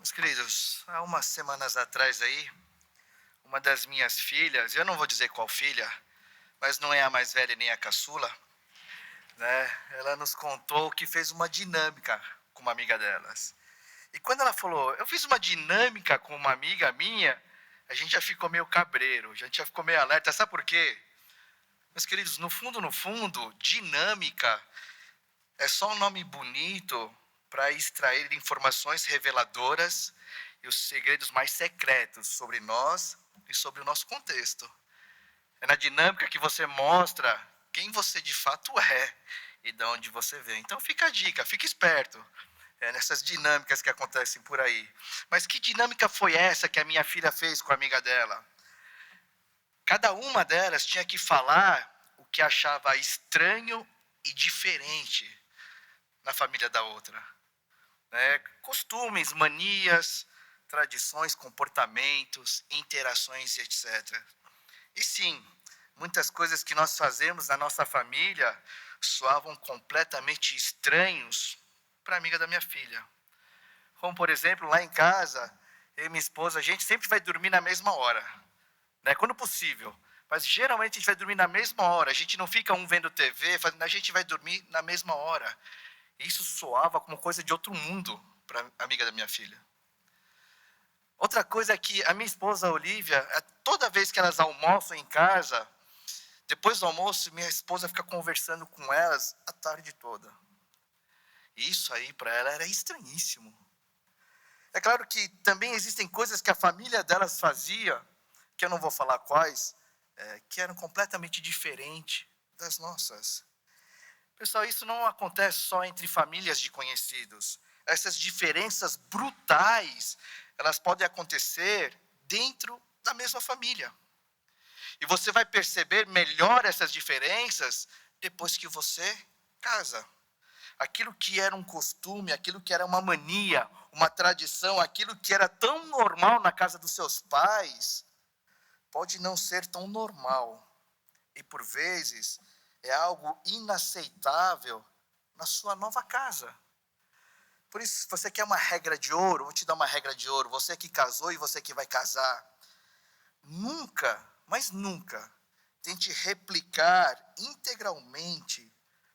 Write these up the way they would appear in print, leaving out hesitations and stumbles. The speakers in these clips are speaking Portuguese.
Meus queridos, há umas semanas atrás aí, uma das minhas filhas, eu não vou dizer qual filha, mas não é a mais velha nem a caçula, né? Ela nos contou que fez uma dinâmica com uma amiga delas. E quando ela falou, eu fiz uma dinâmica com uma amiga minha, a gente já ficou meio cabreiro, a gente já ficou meio alerta. Sabe por quê? Meus queridos, no fundo, dinâmica é só um nome bonito para extrair informações reveladoras e os segredos mais secretos sobre nós e sobre o nosso contexto. É na dinâmica que você mostra quem você de fato é e de onde você vem. Então fica a dica, fique esperto nessas dinâmicas que acontecem por aí. Mas que dinâmica foi essa que a minha filha fez com a amiga dela? Cada uma delas tinha que falar o que achava estranho e diferente na família da outra. Costumes, manias, tradições, comportamentos, interações, etc. E sim, muitas coisas que nós fazemos na nossa família soavam completamente estranhos para a amiga da minha filha. Como, por exemplo, lá em casa, eu e minha esposa, a gente sempre vai dormir na mesma hora, né? Quando possível. Mas geralmente a gente vai dormir na mesma hora. A gente não fica um vendo TV, a gente vai dormir na mesma hora. Isso soava como coisa de outro mundo para a amiga da minha filha. Outra coisa é que a minha esposa, a Olivia, toda vez que elas almoçam em casa, depois do almoço, minha esposa fica conversando com elas a tarde toda. E isso aí para ela era estranhíssimo. É claro que também existem coisas que a família delas fazia, que eu não vou falar quais, que eram completamente diferentes das nossas. Pessoal, isso não acontece só entre famílias de conhecidos. Essas diferenças brutais, elas podem acontecer dentro da mesma família. E você vai perceber melhor essas diferenças depois que você casa. Aquilo que era um costume, aquilo que era uma mania, uma tradição, aquilo que era tão normal na casa dos seus pais, pode não ser tão normal. E por vezes é algo inaceitável na sua nova casa. Por isso, se você quer uma regra de ouro, vou te dar uma regra de ouro. Você que casou e você que vai casar, nunca, mas nunca, tente replicar integralmente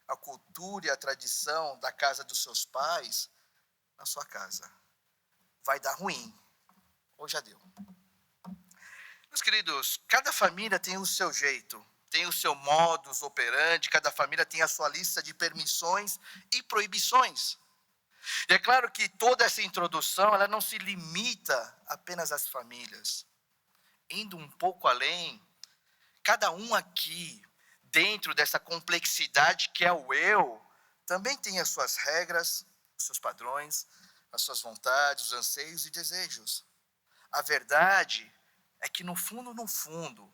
a cultura e a tradição da casa dos seus pais na sua casa. Vai dar ruim. Ou já deu. Meus queridos, cada família tem o seu jeito, tem o seu modus operandi, cada família tem a sua lista de permissões e proibições. E é claro que toda essa introdução, ela não se limita apenas às famílias. Indo um pouco além, cada um aqui, dentro dessa complexidade que é o eu, também tem as suas regras, os seus padrões, as suas vontades, os anseios e desejos. A verdade é que no fundo,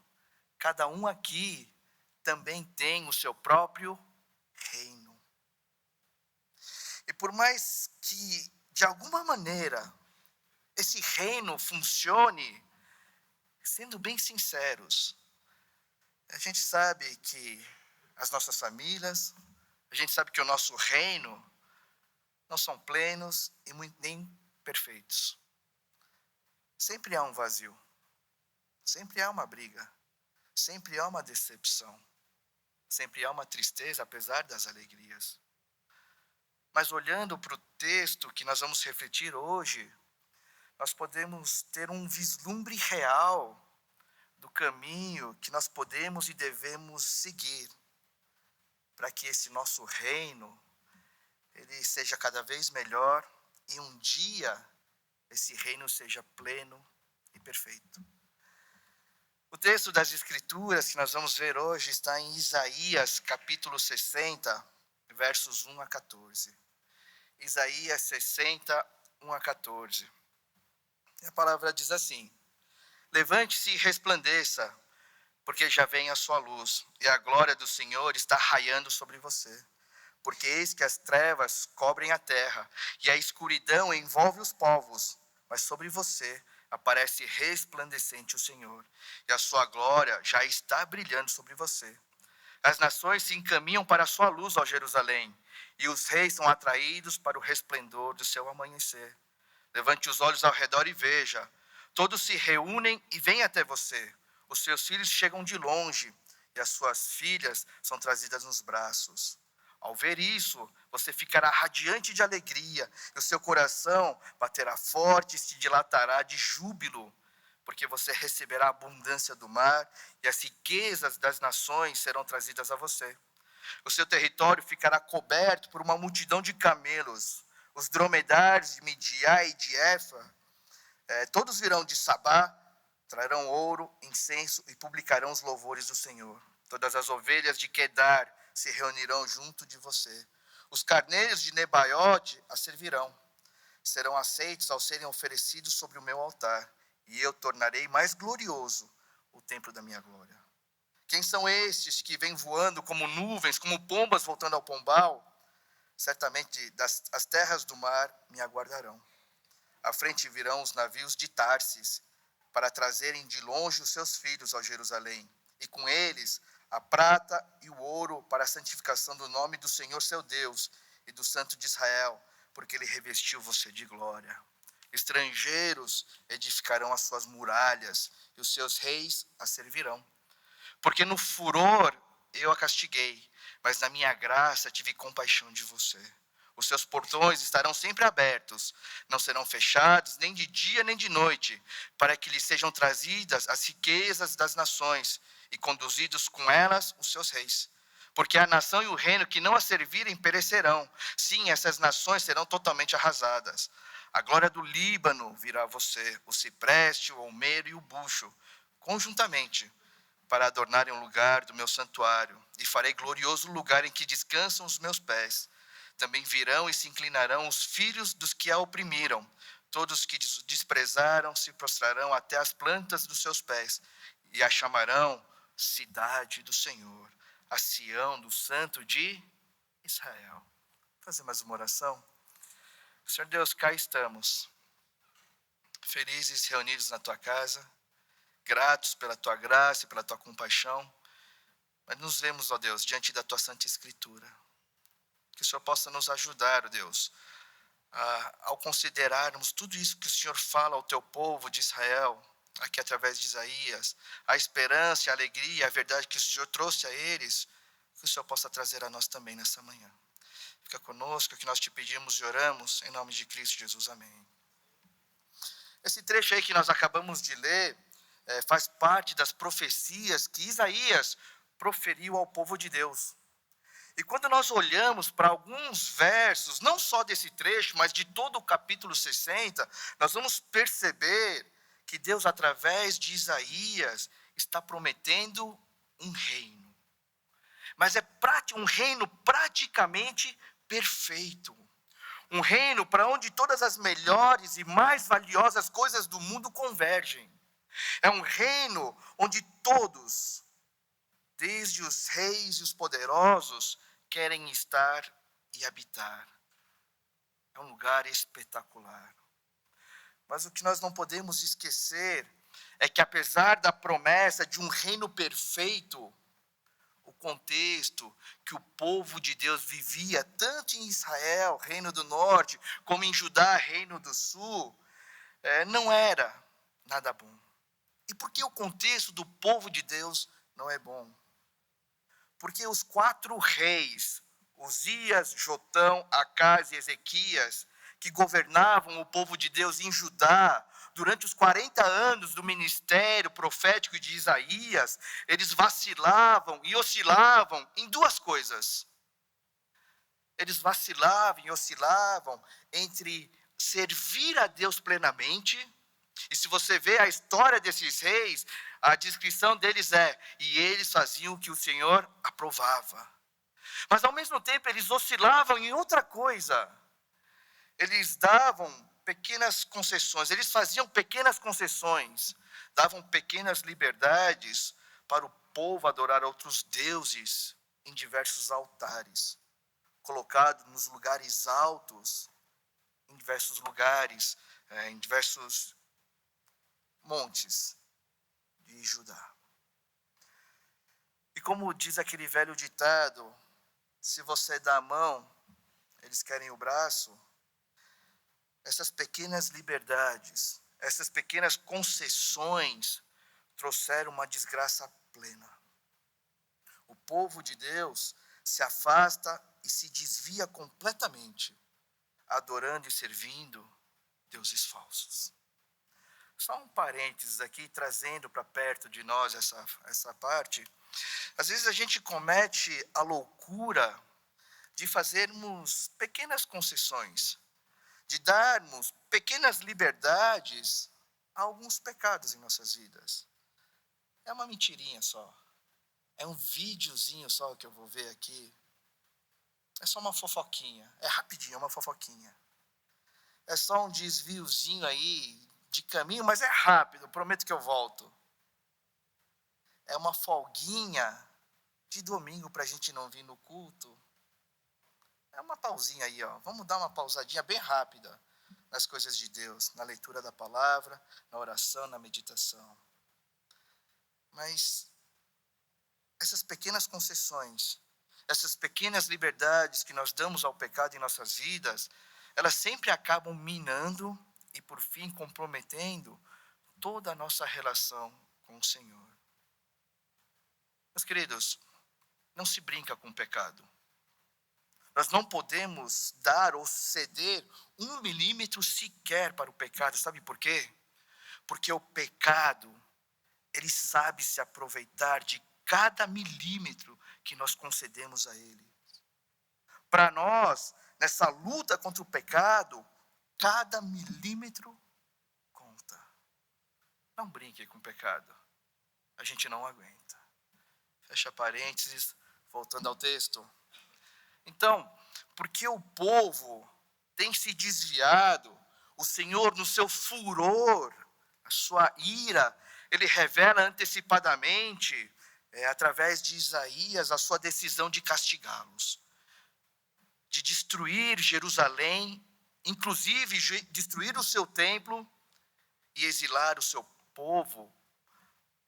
cada um aqui também tem o seu próprio reino. E por mais que, de alguma maneira, esse reino funcione, sendo bem sinceros, a gente sabe que as nossas famílias, a gente sabe que o nosso reino não são plenos e nem perfeitos. Sempre há um vazio, sempre há uma briga, sempre há uma decepção, sempre há uma tristeza apesar das alegrias. Mas olhando para o texto que nós vamos refletir hoje, nós podemos ter um vislumbre real do caminho que nós podemos e devemos seguir para que esse nosso reino ele seja cada vez melhor e um dia esse reino seja pleno e perfeito. O texto das Escrituras que nós vamos ver hoje está em Isaías capítulo 60, versos 1 a 14. Isaías 60, 1 a 14. E a palavra diz assim: levante-se e resplandeça, porque já vem a sua luz, e a glória do Senhor está raiando sobre você. Porque eis que as trevas cobrem a terra, e a escuridão envolve os povos, mas sobre você aparece resplandecente o Senhor, e a sua glória já está brilhando sobre você. As nações se encaminham para a sua luz, ó Jerusalém, e os reis são atraídos para o resplendor do seu amanhecer. Levante os olhos ao redor e veja. Todos se reúnem e vêm até você. Os seus filhos chegam de longe e as suas filhas são trazidas nos braços. Ao ver isso, você ficará radiante de alegria e o seu coração baterá forte e se dilatará de júbilo, porque você receberá a abundância do mar e as riquezas das nações serão trazidas a você. O seu território ficará coberto por uma multidão de camelos. Os dromedários de Midian e de Efa, todos virão de Sabá, trarão ouro, incenso e publicarão os louvores do Senhor. Todas as ovelhas de Quedar se reunirão junto de você. Os carneiros de Nebaiote a servirão. Serão aceitos ao serem oferecidos sobre o meu altar. E eu tornarei mais glorioso o templo da minha glória. Quem são estes que vêm voando como nuvens, como pombas voltando ao pombal? Certamente as terras do mar me aguardarão. À frente virão os navios de Tarsis, para trazerem de longe os seus filhos ao Jerusalém, e com eles a prata e o ouro para a santificação do nome do Senhor seu Deus e do Santo de Israel, porque ele revestiu você de glória. Estrangeiros edificarão as suas muralhas, e os seus reis a servirão. Porque no furor eu a castiguei, mas na minha graça tive compaixão de você. Os seus portões estarão sempre abertos, não serão fechados nem de dia nem de noite, para que lhes sejam trazidas as riquezas das nações e conduzidos com elas os seus reis. Porque a nação e o reino que não a servirem perecerão. Sim, essas nações serão totalmente arrasadas. A glória do Líbano virá a você, o cipreste, o almeiro e o bucho, conjuntamente, para adornarem o lugar do meu santuário, e farei glorioso o lugar em que descansam os meus pés. Também virão e se inclinarão os filhos dos que a oprimiram. Todos os que desprezaram se prostrarão até as plantas dos seus pés, e a chamarão cidade do Senhor, a Sião do Santo de Israel. Vou fazer mais uma oração. Senhor Deus, cá estamos, felizes, reunidos na tua casa, gratos pela tua graça e pela tua compaixão, mas nos vemos, ó Deus, diante da tua Santa Escritura. Que o Senhor possa nos ajudar, ó Deus, ao considerarmos tudo isso que o Senhor fala ao teu povo de Israel, aqui através de Isaías, a esperança, a alegria, a verdade que o Senhor trouxe a eles, que o Senhor possa trazer a nós também nessa manhã. Fica conosco, que nós te pedimos e oramos, em nome de Cristo Jesus, amém. Esse trecho aí que nós acabamos de ler, faz parte das profecias que Isaías proferiu ao povo de Deus. E quando nós olhamos para alguns versos, não só desse trecho, mas de todo o capítulo 60, nós vamos perceber que Deus, através de Isaías, está prometendo um reino. Mas é um reino praticamente perfeito. Um reino para onde todas as melhores e mais valiosas coisas do mundo convergem. É um reino onde todos, desde os reis e os poderosos, querem estar e habitar. É um lugar espetacular. Mas o que nós não podemos esquecer é que, apesar da promessa de um reino perfeito, o contexto que o povo de Deus vivia, tanto em Israel, reino do norte, como em Judá, reino do sul, não era nada bom. E por que o contexto do povo de Deus não é bom? Porque os 4 reis, Uzias, Jotão, Acás e Ezequias, que governavam o povo de Deus em Judá, durante os 40 anos do ministério profético de Isaías, eles vacilavam e oscilavam em 2 coisas. Eles vacilavam e oscilavam entre servir a Deus plenamente, e se você vê a história desses reis, a descrição deles e eles faziam o que o Senhor aprovava. Mas ao mesmo tempo eles oscilavam em outra coisa. Eles davam pequenas concessões, eles faziam pequenas concessões, davam pequenas liberdades para o povo adorar outros deuses em diversos altares, colocados nos lugares altos, em diversos lugares, em diversos montes de Judá. E como diz aquele velho ditado, se você dá a mão, eles querem o braço. essas pequenas liberdades, essas pequenas concessões trouxeram uma desgraça plena. O povo de Deus se afasta e se desvia completamente, adorando e servindo deuses falsos. Só um parênteses aqui, trazendo para perto de nós essa parte. Às vezes a gente comete a loucura de fazermos pequenas concessões, de darmos pequenas liberdades a alguns pecados em nossas vidas. É uma mentirinha só. É um videozinho só que eu vou ver aqui. É só uma fofoquinha. É rapidinho, é uma fofoquinha. É só um desviozinho aí de caminho, mas é rápido, prometo que eu volto. É uma folguinha de domingo para a gente não vir no culto. É uma pausinha aí, ó. Vamos dar uma pausadinha bem rápida nas coisas de Deus, na leitura da palavra, na oração, na meditação. Mas essas pequenas concessões, essas pequenas liberdades que nós damos ao pecado em nossas vidas, elas sempre acabam minando e, por fim, comprometendo toda a nossa relação com o Senhor. Meus queridos, não se brinca com o pecado. Nós não podemos dar ou ceder 1 milímetro sequer para o pecado. Sabe por quê? Porque o pecado, ele sabe se aproveitar de cada milímetro que nós concedemos a ele. Para nós, nessa luta contra o pecado, cada milímetro conta. Não brinque com o pecado. A gente não aguenta. Fecha parênteses, voltando ao texto. Então, porque o povo tem se desviado, o Senhor, no seu furor, a sua ira, ele revela antecipadamente, através de Isaías, a sua decisão de castigá-los, de destruir Jerusalém, inclusive destruir o seu templo e exilar o seu povo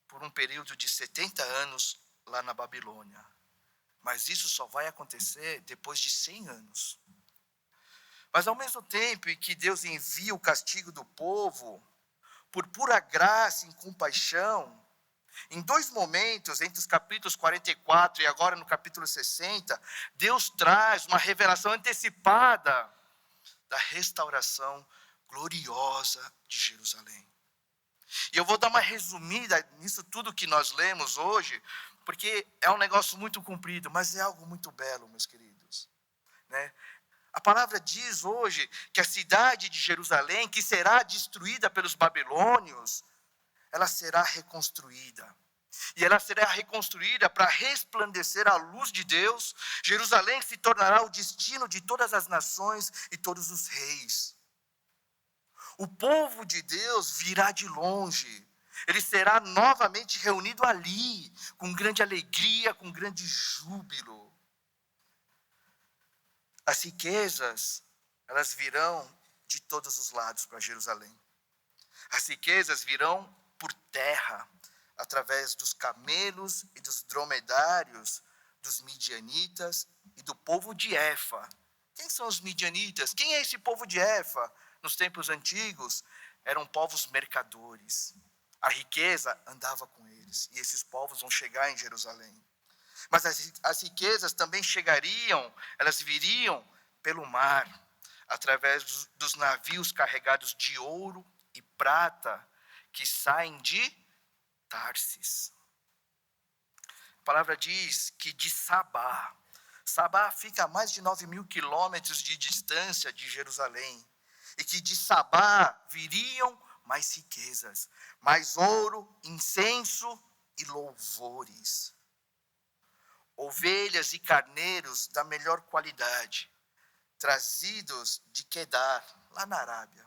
por um período de 70 anos lá na Babilônia. Mas isso só vai acontecer depois de 100 anos. Mas ao mesmo tempo em que Deus envia o castigo do povo, por pura graça e compaixão, em 2 momentos, entre os capítulos 44 e agora no capítulo 60, Deus traz uma revelação antecipada da restauração gloriosa de Jerusalém. E eu vou dar uma resumida nisso tudo que nós lemos hoje, porque é um negócio muito comprido, mas é algo muito belo, meus queridos. Né? A palavra diz hoje que a cidade de Jerusalém, que será destruída pelos babilônios, ela será reconstruída. E ela será reconstruída para resplandecer a luz de Deus. Jerusalém se tornará o destino de todas as nações e todos os reis. O povo de Deus virá de longe. Ele será novamente reunido ali, com grande alegria, com grande júbilo. As riquezas, elas virão de todos os lados para Jerusalém. As riquezas virão por terra, através dos camelos e dos dromedários, dos midianitas e do povo de Éfa. Quem são os midianitas? Quem é esse povo de Éfa? Nos tempos antigos, eram povos mercadores. A riqueza andava com eles, e esses povos vão chegar em Jerusalém. Mas as riquezas também chegariam, elas viriam pelo mar, através dos navios carregados de ouro e prata, que saem de Tarsis. A palavra diz que de Sabá. Sabá fica a mais de 9.000 quilômetros de distância de Jerusalém. E que de Sabá viriam mais riquezas, mais ouro, incenso e louvores. Ovelhas e carneiros da melhor qualidade, trazidos de Quedar, lá na Arábia.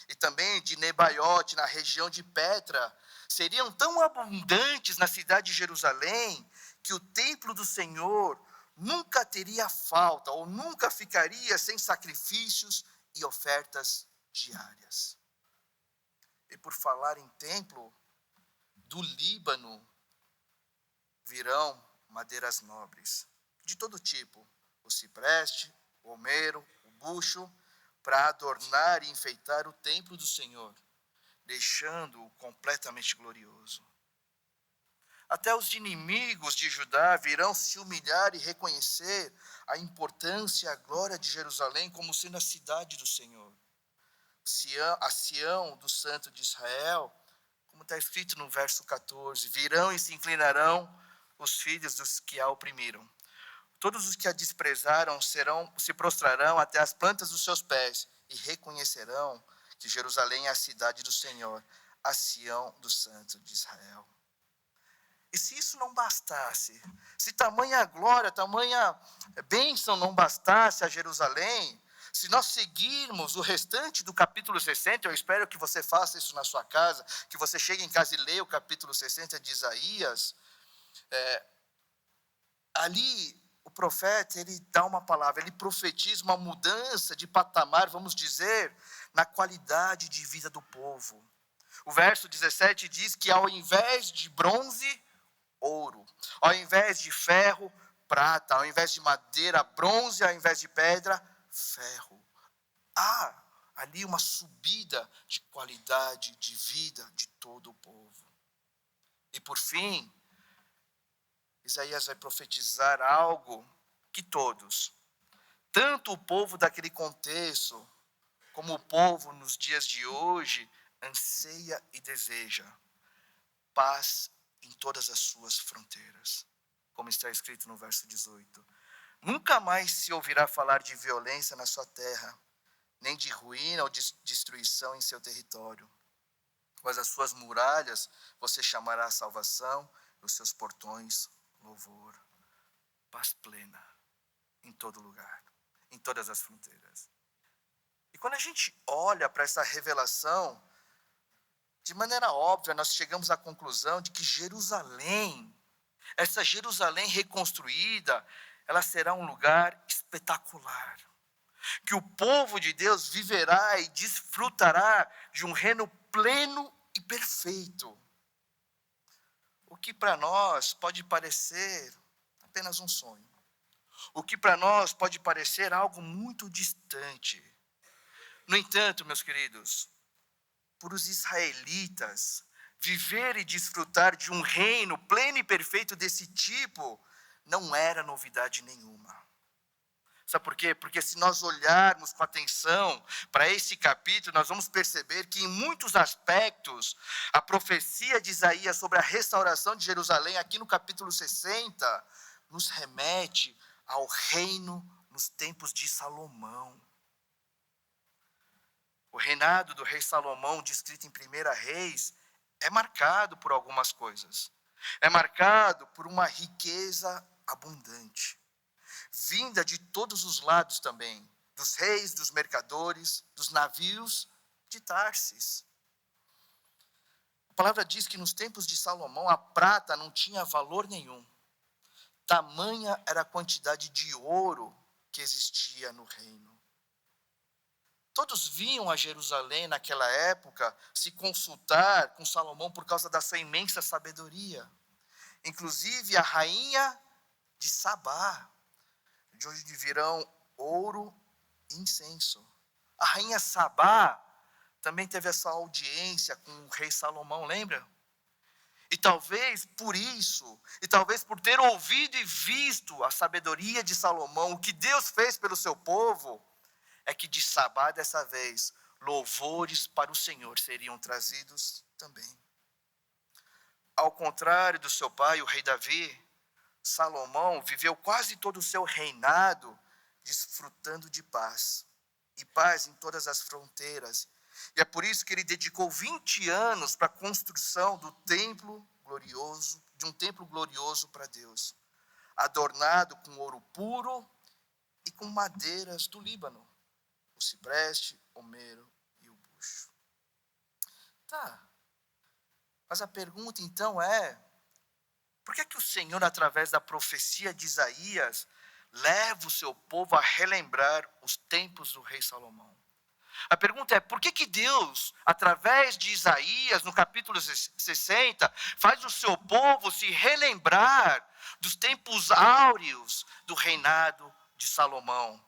E também de Nebaiote, na região de Petra, seriam tão abundantes na cidade de Jerusalém, que o templo do Senhor nunca teria falta, ou nunca ficaria sem sacrifícios e ofertas diárias. E por falar em templo, do Líbano virão madeiras nobres, de todo tipo, o cipreste, o almeiro, o bucho, para adornar e enfeitar o templo do Senhor, deixando-o completamente glorioso. Até os inimigos de Judá virão se humilhar e reconhecer a importância e a glória de Jerusalém como sendo a cidade do Senhor. A Sião do Santo de Israel, como está escrito no verso 14, virão e se inclinarão os filhos dos que a oprimiram. Todos os que a desprezaram se prostrarão até as plantas dos seus pés e reconhecerão que Jerusalém é a cidade do Senhor, a Sião do Santo de Israel. E se isso não bastasse, se tamanha glória, tamanha bênção não bastasse a Jerusalém, se nós seguirmos o restante do capítulo 60, eu espero que você faça isso na sua casa, que você chegue em casa e leia o capítulo 60 de Isaías, ali o profeta, ele dá uma palavra, ele profetiza uma mudança de patamar, vamos dizer, na qualidade de vida do povo. O verso 17 diz que ao invés de bronze, ouro, ao invés de ferro, prata, ao invés de madeira, bronze, ao invés de pedra, ferro. Há ali uma subida de qualidade de vida de todo o povo. E por fim, Isaías vai profetizar algo que todos, tanto o povo daquele contexto, como o povo nos dias de hoje, anseia e deseja: paz em todas as suas fronteiras, como está escrito no verso 18. Nunca mais se ouvirá falar de violência na sua terra, nem de ruína ou de destruição em seu território. Mas as suas muralhas você chamará salvação, e os seus portões louvor. Paz plena em todo lugar, em todas as fronteiras. E quando a gente olha para essa revelação, de maneira óbvia, nós chegamos à conclusão de que Jerusalém, essa Jerusalém reconstruída, ela será um lugar espetacular. Que o povo de Deus viverá e desfrutará de um reino pleno e perfeito. O que para nós pode parecer apenas um sonho. O que para nós pode parecer algo muito distante. No entanto, meus queridos, para os israelitas, viver e desfrutar de um reino pleno e perfeito desse tipo não era novidade nenhuma. Sabe por quê? Porque se nós olharmos com atenção para esse capítulo, nós vamos perceber que em muitos aspectos, a profecia de Isaías sobre a restauração de Jerusalém, aqui no capítulo 60, nos remete ao reino nos tempos de Salomão. O reinado do rei Salomão, descrito em 1 Reis, é marcado por algumas coisas. É marcado por uma riqueza abundante, vinda de todos os lados também, dos reis, dos mercadores, dos navios de Tarsis. A palavra diz que nos tempos de Salomão a prata não tinha valor nenhum. Tamanha era a quantidade de ouro que existia no reino. Todos vinham a Jerusalém naquela época se consultar com Salomão por causa da sua imensa sabedoria. Inclusive a rainha de Sabá, de onde virão ouro e incenso. A rainha Sabá também teve essa audiência com o rei Salomão, lembra? E talvez por isso, e talvez por ter ouvido e visto a sabedoria de Salomão, o que Deus fez pelo seu povo, é que de Sabá dessa vez, louvores para o Senhor seriam trazidos também. Ao contrário do seu pai, o rei Davi, Salomão viveu quase todo o seu reinado desfrutando de paz. E paz em todas as fronteiras. E é por isso que ele dedicou 20 anos para a construção do templo glorioso, de um templo glorioso para Deus, adornado com ouro puro e com madeiras do Líbano, o cipreste, o mero e o bucho. Tá, mas a pergunta então é, por que o Senhor, através da profecia de Isaías, leva o seu povo a relembrar os tempos do rei Salomão? A pergunta é, por que Deus, através de Isaías, no capítulo 60, faz o seu povo se relembrar dos tempos áureos do reinado de Salomão?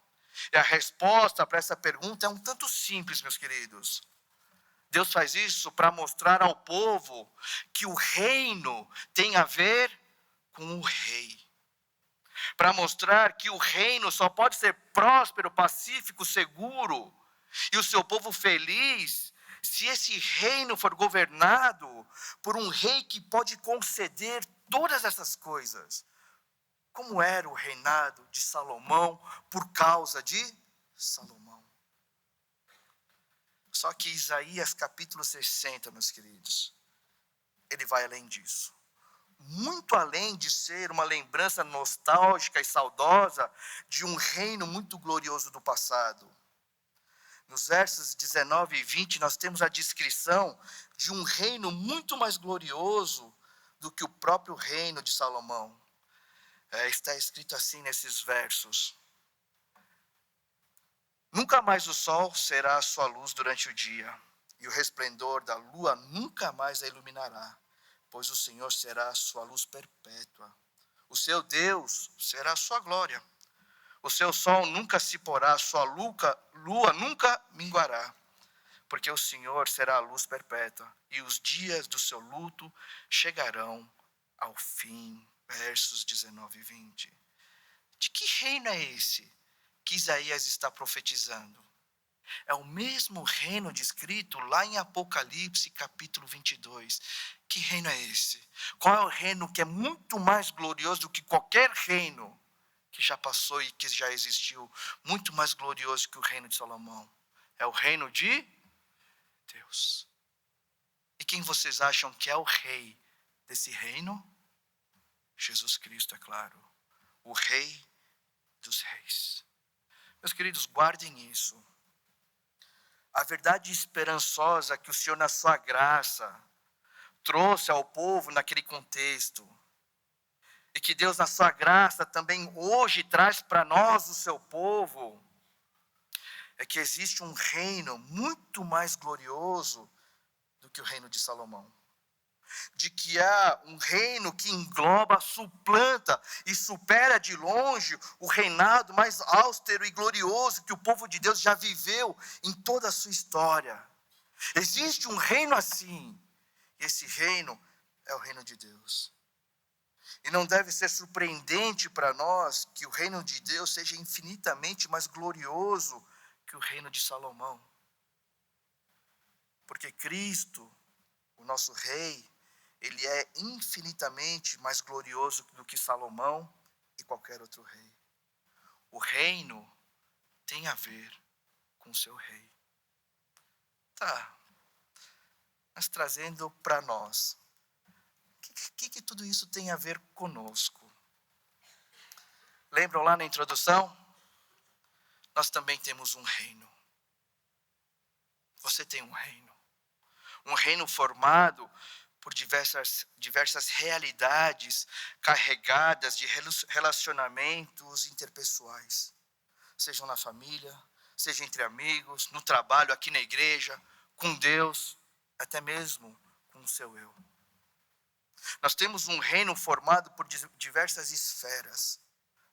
E a resposta para essa pergunta é um tanto simples, meus queridos. Deus faz isso para mostrar ao povo que o reino tem a ver com o rei. Para mostrar que o reino só pode ser próspero, pacífico, seguro, e o seu povo feliz, se esse reino for governado por um rei que pode conceder todas essas coisas. Como era o reinado de Salomão por causa de Salomão. Só que Isaías capítulo 60, meus queridos, ele vai além disso. Muito além de ser uma lembrança nostálgica e saudosa de um reino muito glorioso do passado. Nos versos 19 e 20, nós temos a descrição de um reino muito mais glorioso do que o próprio reino de Salomão. Está escrito assim nesses versos. Nunca mais o sol será a sua luz durante o dia, e o resplendor da lua nunca mais a iluminará, pois o Senhor será a sua luz perpétua. O seu Deus será a sua glória. O seu sol nunca se porá, a sua lua nunca minguará, porque o Senhor será a luz perpétua, e os dias do seu luto chegarão ao fim. Versos 19 e 20. De que reino é esse que Isaías está profetizando? É o mesmo reino descrito lá em Apocalipse capítulo 22. Que reino é esse? Qual é o reino que é muito mais glorioso do que qualquer reino que já passou e que já existiu? Muito mais glorioso que o reino de Salomão. É o reino de Deus. E quem vocês acham que é o rei desse reino? Jesus Cristo, é claro, o Rei dos Reis. Meus queridos, guardem isso. A verdade esperançosa que o Senhor, na sua graça, trouxe ao povo naquele contexto, e que Deus, na sua graça, também hoje traz para nós, o seu povo, é que existe um reino muito mais glorioso do que o reino de Salomão. De que há um reino que engloba, suplanta e supera de longe o reinado mais austero e glorioso que o povo de Deus já viveu em toda a sua história. Existe um reino assim, e esse reino é o reino de Deus. E não deve ser surpreendente para nós que o reino de Deus seja infinitamente mais glorioso que o reino de Salomão. Porque Cristo, o nosso rei, ele é infinitamente mais glorioso do que Salomão e qualquer outro rei. O reino tem a ver com o seu rei. Tá, mas trazendo para nós, o que tudo isso tem a ver conosco? Lembram lá na introdução? Nós também temos um reino. Você tem um reino. Um reino formado por diversas realidades carregadas de relacionamentos interpessoais. Sejam na família, seja entre amigos, no trabalho, aqui na igreja, com Deus, até mesmo com o seu eu. Nós temos um reino formado por diversas esferas.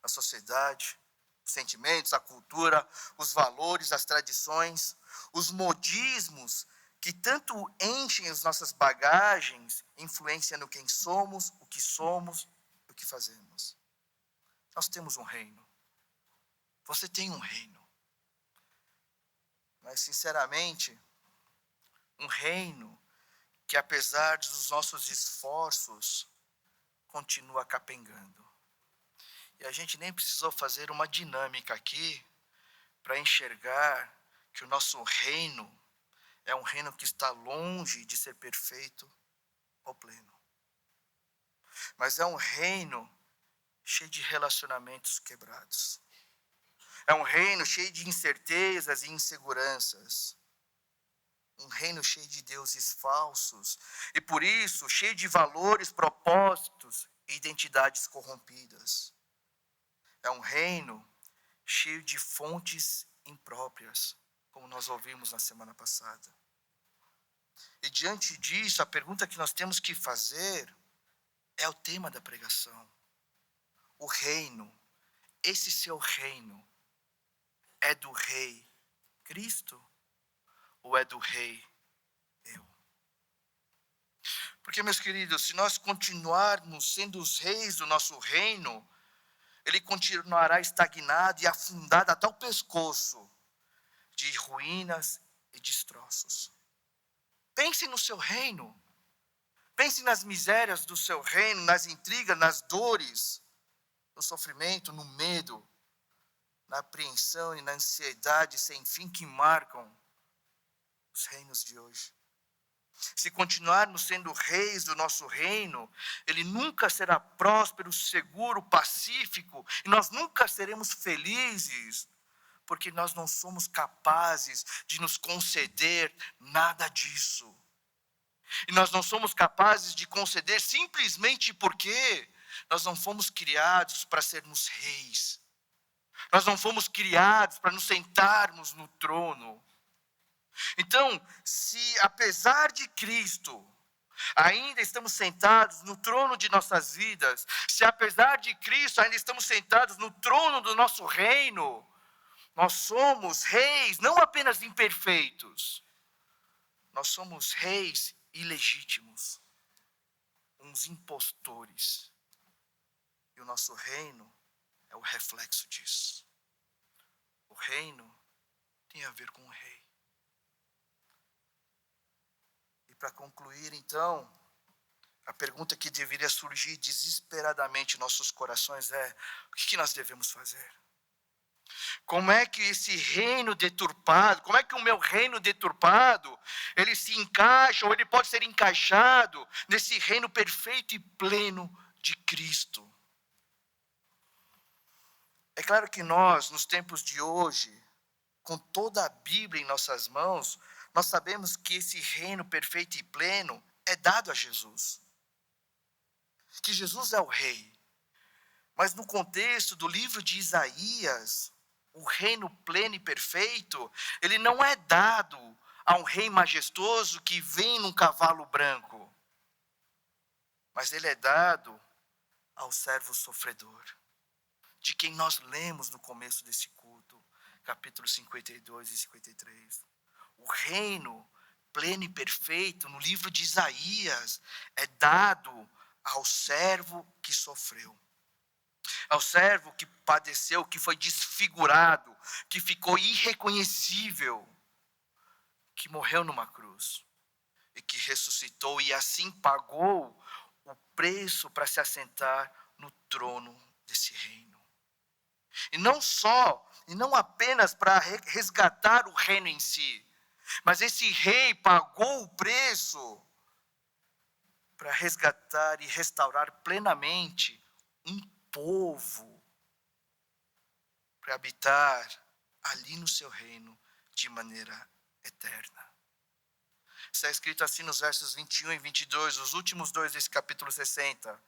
A sociedade, os sentimentos, a cultura, os valores, as tradições, os modismos que tanto enchem as nossas bagagens, influenciando quem somos, o que fazemos. Nós temos um reino. Você tem um reino. Mas, sinceramente, um reino que, apesar dos nossos esforços, continua capengando. E a gente nem precisou fazer uma dinâmica aqui para enxergar que o nosso reino é um reino que está longe de ser perfeito ou pleno. Mas é um reino cheio de relacionamentos quebrados. É um reino cheio de incertezas e inseguranças. Um reino cheio de deuses falsos. E por isso, cheio de valores, propósitos e identidades corrompidas. É um reino cheio de fontes impróprias, como nós ouvimos na semana passada. E diante disso, a pergunta que nós temos que fazer é o tema da pregação. O reino, esse seu reino, É do rei Cristo ou é do rei eu? Porque, meus queridos, se nós continuarmos sendo os reis do nosso reino, ele continuará estagnado e afundado até o pescoço de ruínas e destroços. Pense no seu reino. Pense nas misérias do seu reino, nas intrigas, nas dores, no sofrimento, no medo, na apreensão e na ansiedade sem fim que marcam os reinos de hoje. Se continuarmos sendo reis do nosso reino, ele nunca será próspero, seguro, pacífico, e nós nunca seremos felizes, porque nós não somos capazes de nos conceder nada disso. E nós não somos capazes de conceder simplesmente porque nós não fomos criados para sermos reis. Nós não fomos criados para nos sentarmos no trono. Então, se apesar de Cristo, ainda estamos sentados no trono de nossas vidas, se apesar de Cristo ainda estamos sentados no trono do nosso reino, nós somos reis não apenas imperfeitos, nós somos reis ilegítimos, uns impostores. E o nosso reino é o reflexo disso. O reino tem a ver com o rei. E para concluir, então, a pergunta que deveria surgir desesperadamente em nossos corações é: o que nós devemos fazer? Como é que esse reino deturpado, como é que o meu reino deturpado, ele se encaixa, ou ele pode ser encaixado nesse reino perfeito e pleno de Cristo? É claro que nós, nos tempos de hoje, com toda a Bíblia em nossas mãos, nós sabemos que esse reino perfeito e pleno é dado a Jesus. Que Jesus é o rei. Mas no contexto do livro de Isaías, o reino pleno e perfeito, ele não é dado a um rei majestoso que vem num cavalo branco. Mas ele é dado ao servo sofredor, de quem nós lemos no começo desse culto, capítulos 52 e 53. O reino pleno e perfeito, no livro de Isaías, é dado ao servo que sofreu. Ao servo que padeceu, que foi desfigurado, que ficou irreconhecível, que morreu numa cruz e que ressuscitou e assim pagou o preço para se assentar no trono desse reino. E não apenas para resgatar o reino em si, mas esse rei pagou o preço para resgatar e restaurar plenamente um povo, para habitar ali no seu reino de maneira eterna. Está escrito assim nos versos 21 e 22, os últimos dois desse capítulo 60.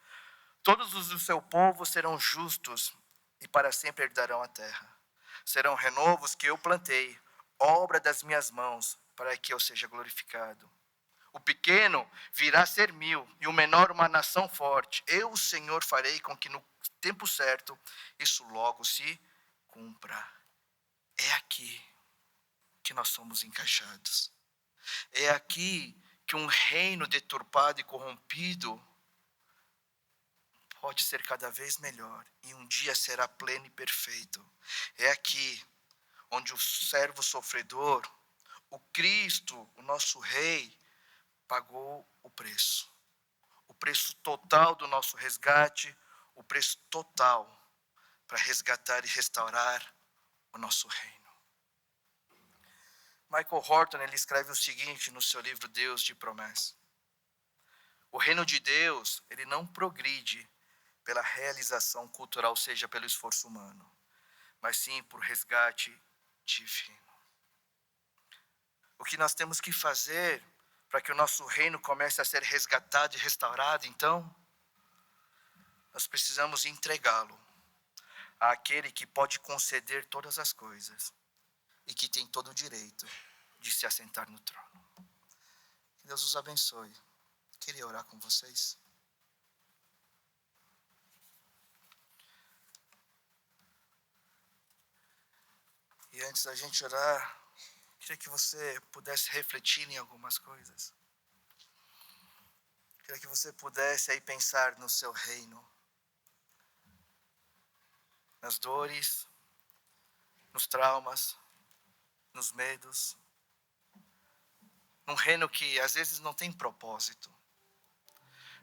Todos os do seu povo serão justos e para sempre herdarão a terra. Serão renovos que eu plantei, obra das minhas mãos, para que eu seja glorificado. O pequeno virá a ser 1000, e o menor uma nação forte. Eu, o Senhor, farei com que no tempo certo isso logo se cumpra. É aqui que nós somos encaixados. É aqui que um reino deturpado e corrompido pode ser cada vez melhor e um dia será pleno e perfeito. É aqui onde o servo sofredor, o Cristo, o nosso rei, pagou o preço total do nosso resgate, o preço total para resgatar e restaurar o nosso reino. Michael Horton, ele escreve o seguinte no seu livro Deus de Promessa: o reino de Deus, ele não progride pela realização cultural, seja pelo esforço humano, mas sim por resgate divino. O que nós temos que fazer para que o nosso reino comece a ser resgatado e restaurado, então, nós precisamos entregá-lo àquele que pode conceder todas as coisas e que tem todo o direito de se assentar no trono. Que Deus os abençoe. Queria orar com vocês. E antes da gente orar, queria que você pudesse refletir em algumas coisas. Queria que você pudesse aí pensar no seu reino, nas dores, nos traumas, nos medos. Num reino que às vezes não tem propósito.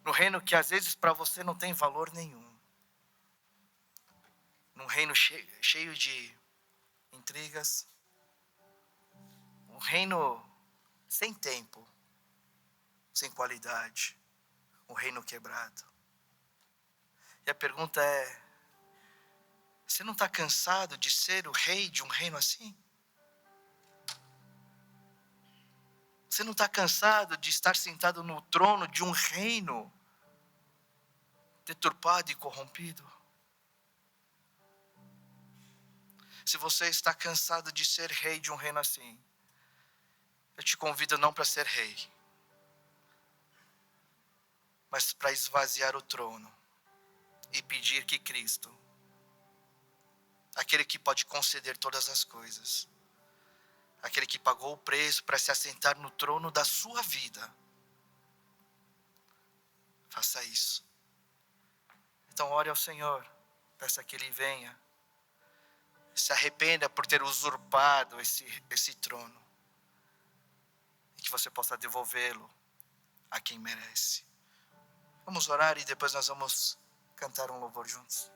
Num reino que às vezes para você não tem valor nenhum. Num reino cheio de intrigas. Um reino sem tempo, sem qualidade. Um reino quebrado. E a pergunta é: você não está cansado de ser o rei de um reino assim? Você não está cansado de estar sentado no trono de um reino deturpado e corrompido? Se você está cansado de ser rei de um reino assim, eu te convido não para ser rei, mas para esvaziar o trono e pedir que Cristo, aquele que pode conceder todas as coisas, aquele que pagou o preço para se assentar no trono da sua vida, faça isso. Então ore ao Senhor, peça que Ele venha, se arrependa por ter usurpado esse trono, e que você possa devolvê-lo a quem merece. Vamos orar e depois nós vamos cantar um louvor juntos.